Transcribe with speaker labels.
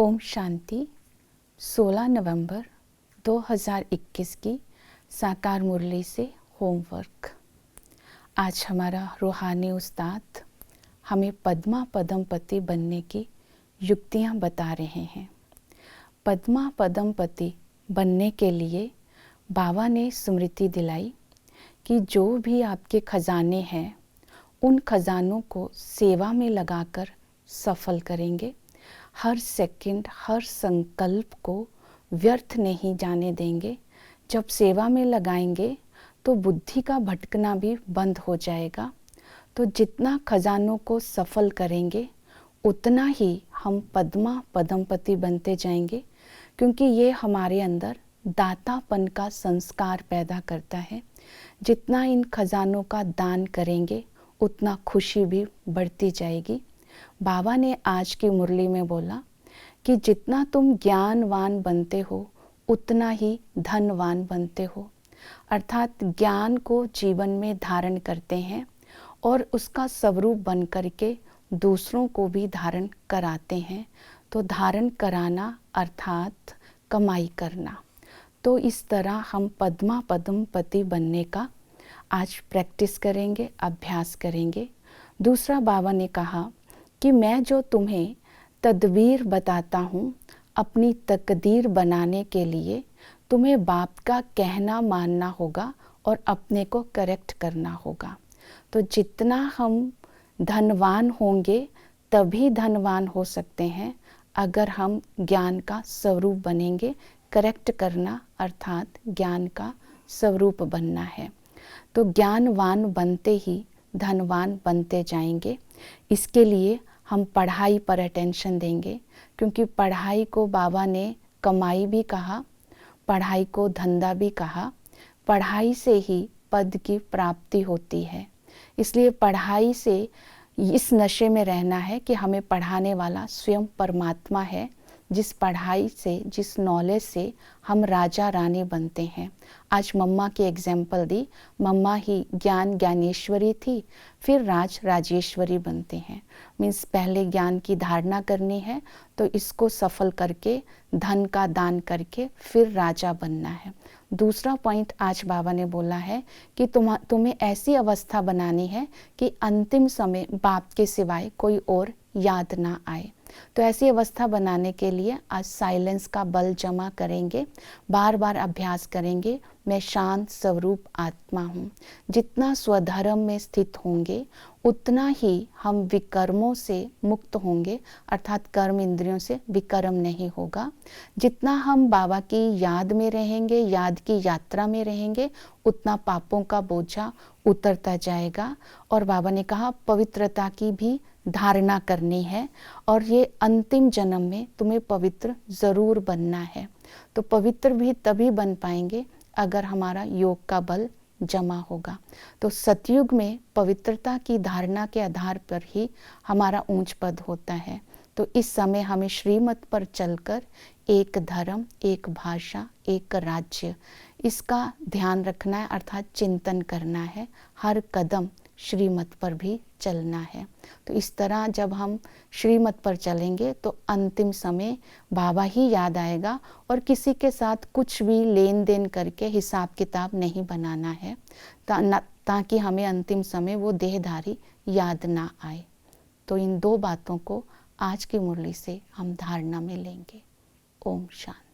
Speaker 1: ओम शांति। 16 नवंबर 2021 की साकार मुरली से होमवर्क। आज हमारा रूहानी उस्ताद हमें पद्मा पदमपति बनने की युक्तियाँ बता रहे हैं। पद्मा पदमपति बनने के लिए बाबा ने स्मृति दिलाई कि जो भी आपके खजाने हैं उन खजानों को सेवा में लगाकर सफल करेंगे। हर सेकंड, हर संकल्प को व्यर्थ नहीं जाने देंगे। जब सेवा में लगाएंगे तो बुद्धि का भटकना भी बंद हो जाएगा। तो जितना खजानों को सफल करेंगे उतना ही हम पद्मा पदमपति बनते जाएंगे, क्योंकि ये हमारे अंदर दातापन का संस्कार पैदा करता है। जितना इन खजानों का दान करेंगे उतना खुशी भी बढ़ती जाएगी। बाबा ने आज की मुरली में बोला कि जितना तुम ज्ञानवान बनते हो उतना ही धनवान बनते हो। अर्थात ज्ञान को जीवन में धारण करते हैं और उसका स्वरूप बन करके दूसरों को भी धारण कराते हैं। तो धारण कराना अर्थात कमाई करना। तो इस तरह हम पद्मा पदमपति बनने का आज प्रैक्टिस करेंगे, अभ्यास करेंगे। दूसरा, बाबा ने कहा कि मैं जो तुम्हें तदबीर बताता हूँ अपनी तकदीर बनाने के लिए, तुम्हें बाप का कहना मानना होगा और अपने को करेक्ट करना होगा। तो जितना हम धनवान होंगे तभी धनवान हो सकते हैं अगर हम ज्ञान का स्वरूप बनेंगे। करेक्ट करना अर्थात ज्ञान का स्वरूप बनना है। तो ज्ञानवान बनते ही धनवान बनते जाएंगे। इसके लिए हम पढ़ाई पर अटेंशन देंगे, क्योंकि पढ़ाई को बाबा ने कमाई भी कहा, पढ़ाई को धंधा भी कहा। पढ़ाई से ही पद की प्राप्ति होती है। इसलिए पढ़ाई से इस नशे में रहना है कि हमें पढ़ाने वाला स्वयं परमात्मा है। जिस पढ़ाई से, जिस नॉलेज से हम राजा रानी बनते हैं। आज मम्मा की एग्जाम्पल दी। मम्मा ही ज्ञान ज्ञानेश्वरी थी, फिर राज राजेश्वरी बनते हैं। मीन्स पहले ज्ञान की धारणा करनी है तो इसको सफल करके धन का दान करके फिर राजा बनना है। दूसरा पॉइंट आज बाबा ने बोला है कि तुम्हें ऐसी अवस्था बनानी है कि अंतिम समय बाप के सिवाय कोई और याद ना आए। तो ऐसी अवस्था बनाने के लिए आज साइलेंस का बल जमा करेंगे, बार बार अभ्यास करेंगे। मैं शांत स्वरूप आत्मा हूँ। जितना स्वधर्म में स्थित होंगे उतना ही हम विकर्मों से मुक्त होंगे, अर्थात कर्म इंद्रियों से विकर्म नहीं होगा। जितना हम बाबा की याद में रहेंगे, याद की यात्रा में रहेंगे, उतना पापों का बोझा उतरता जाएगा। और बाबा ने कहा पवित्रता की भी धारणा करनी है और ये अंतिम जन्म में तुम्हें पवित्र ज़रूर बनना है। तो पवित्र भी तभी बन पाएंगे अगर हमारा योग का बल जमा होगा। तो सतयुग में पवित्रता की धारणा के आधार पर ही हमारा ऊंच पद होता है। तो इस समय हमें श्रीमत पर चलकर एक धर्म, एक भाषा, एक राज्य, इसका ध्यान रखना है, अर्थात चिंतन करना है। हर कदम श्रीमत पर भी चलना है। तो इस तरह जब हम श्रीमत पर चलेंगे तो अंतिम समय बाबा ही याद आएगा और किसी के साथ कुछ भी लेन देन करके हिसाब किताब नहीं बनाना है, ताकि हमें अंतिम समय वो देहधारी याद ना आए। तो इन दो बातों को आज की मुरली से हम धारणा में लेंगे। ओम शांति।